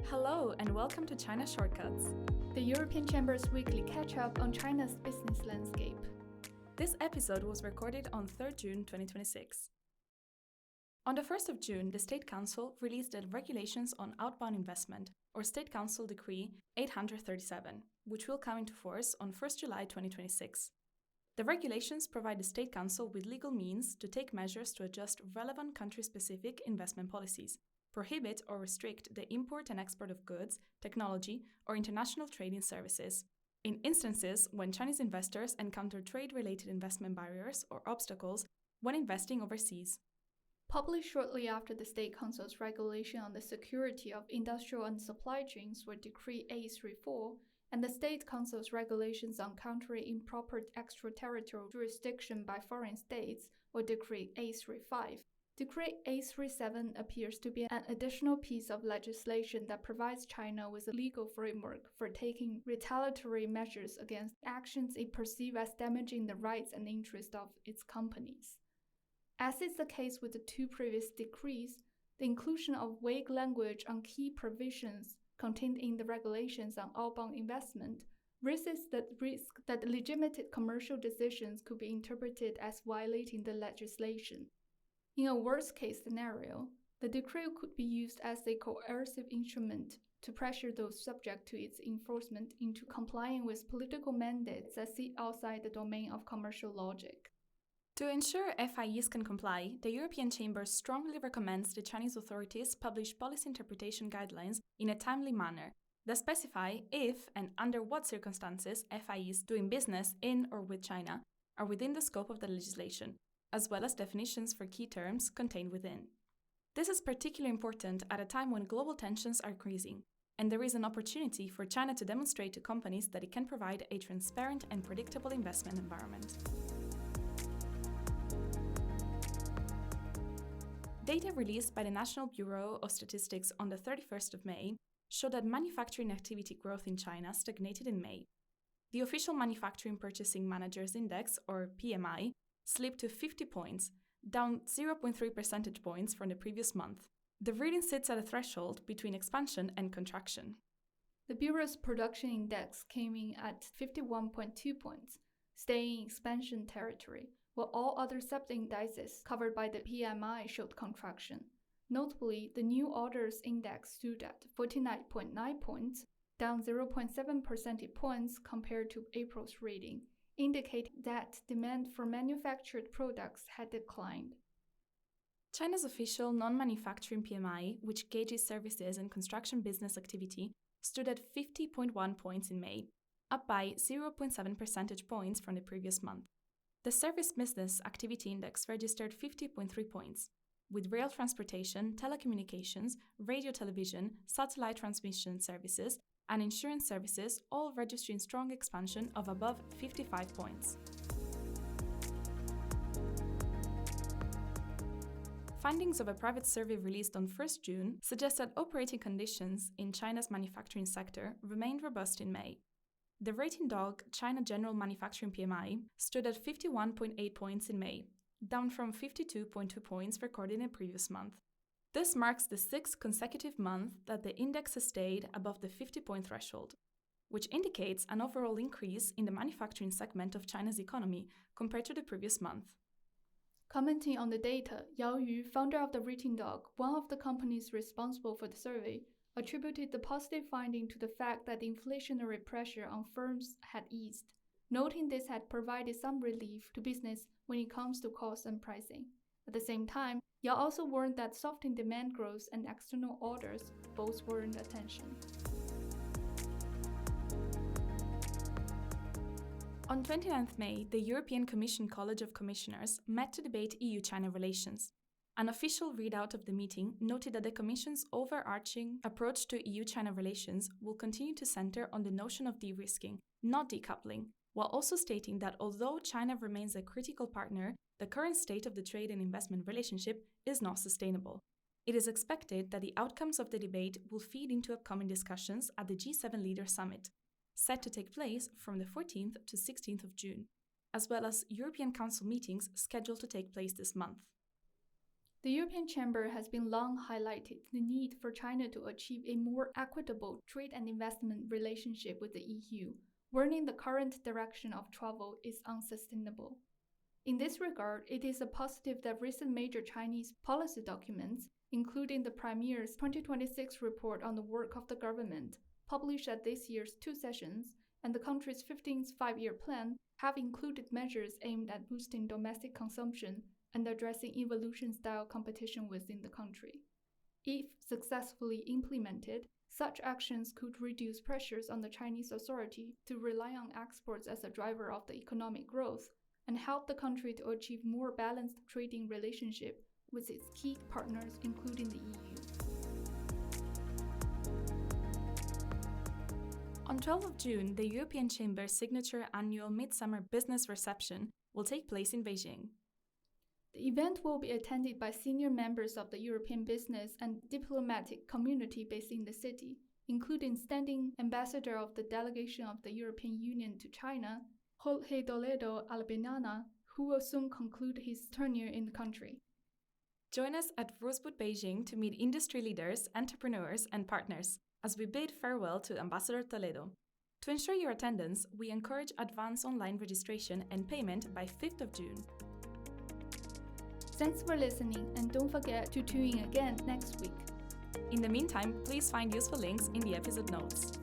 Hello and welcome to China Shortcuts, the European Chamber's weekly catch-up on China's business landscape. This episode was recorded on 3rd June 2026. On the 1st of June, the State Council released the Regulations on Outbound Investment, or State Council Decree 837, which will come into force on 1st July 2026. The regulations provide the State Council with legal means to take measures to adjust relevant country-specific investment policies, prohibit or restrict the import and export of goods, technology, or international trading services, in instances when Chinese investors encounter trade-related investment barriers or obstacles when investing overseas. Published shortly after the State Council's regulation on the security of industrial and supply chains were Decree 834, and the State Council's regulations on countering improper extraterritorial jurisdiction by foreign states, or Decree 835. Decree 837 appears to be an additional piece of legislation that provides China with a legal framework for taking retaliatory measures against actions it perceives as damaging the rights and interests of its companies. As is the case with the two previous decrees, the inclusion of vague language on key provisions contained in the regulations on outbound investment raises the risk that legitimate commercial decisions could be interpreted as violating the legislation. In a worst-case scenario, the decree could be used as a coercive instrument to pressure those subject to its enforcement into complying with political mandates that sit outside the domain of commercial logic. To ensure FIEs can comply, the European Chamber strongly recommends the Chinese authorities publish policy interpretation guidelines in a timely manner that specify if and under what circumstances FIEs doing business in or with China are within the scope of the legislation, as well as definitions for key terms contained within. This is particularly important at a time when global tensions are increasing, and there is an opportunity for China to demonstrate to companies that it can provide a transparent and predictable investment environment. Data released by the National Bureau of Statistics on the 31st of May show that manufacturing activity growth in China stagnated in May. The official Manufacturing Purchasing Managers Index, or PMI, slipped to 50 points, down 0.3 percentage points from the previous month. The reading sits at a threshold between expansion and contraction. The Bureau's Production Index came in at 51.2 points, staying in expansion territory, while all other sub-indices covered by the PMI showed contraction. Notably, the New Orders Index stood at 49.9 points, down 0.7 percentage points compared to April's reading, indicating that demand for manufactured products had declined. China's official non-manufacturing PMI, which gauges services and construction business activity, stood at 50.1 points in May, up by 0.7 percentage points from the previous month. The Service Business Activity Index registered 50.3 points, with rail transportation, telecommunications, radio television, satellite transmission services, and insurance services all registering strong expansion of above 55 points. Findings of a private survey released on 1st June suggest that operating conditions in China's manufacturing sector remained robust in May. The RatingDog China General Manufacturing PMI stood at 51.8 points in May, down from 52.2 points recorded in the previous month. This marks the 6th consecutive month that the index has stayed above the 50-point threshold, which indicates an overall increase in the manufacturing segment of China's economy compared to the previous month. Commenting on the data, Yao Yu, founder of the RatingDog, one of the companies responsible for the survey, attributed the positive finding to the fact that the inflationary pressure on firms had eased, noting this had provided some relief to business when it comes to cost and pricing. At the same time, Yao also warned that softening demand growth and external orders both warrant attention. On 29th May, the European Commission College of Commissioners met to debate EU-China relations. An official readout of the meeting noted that the Commission's overarching approach to EU-China relations will continue to center on the notion of de-risking, not decoupling, while also stating that although China remains a critical partner, the current state of the trade and investment relationship is not sustainable. It is expected that the outcomes of the debate will feed into upcoming discussions at the G7 Leaders Summit, set to take place from the 14th to 16th of June, as well as European Council meetings scheduled to take place this month. The European Chamber has been long highlighted the need for China to achieve a more equitable trade and investment relationship with the EU, warning the current direction of travel is unsustainable. In this regard, it is a positive that recent major Chinese policy documents, including the Premier's 2026 report on the work of the government, published at this year's two sessions, and the country's 15th five-year plan, have included measures aimed at boosting domestic consumption and addressing evolution-style competition within the country. If successfully implemented, such actions could reduce pressures on the Chinese authority to rely on exports as a driver of the economic growth and help the country to achieve more balanced trading relationship with its key partners, including the EU. On 12th of June, the European Chamber's signature annual Midsummer business reception will take place in Beijing. The event will be attended by senior members of the European business and diplomatic community based in the city, including standing ambassador of the delegation of the European Union to China, Jorge Toledo Albenana, who will soon conclude his tenure in the country. Join us at Rosebud Beijing to meet industry leaders, entrepreneurs, and partners as we bid farewell to Ambassador Toledo. To ensure your attendance, we encourage advance online registration and payment by 5th of June. Thanks for listening, and don't forget to tune in again next week. In the meantime, please find useful links in the episode notes.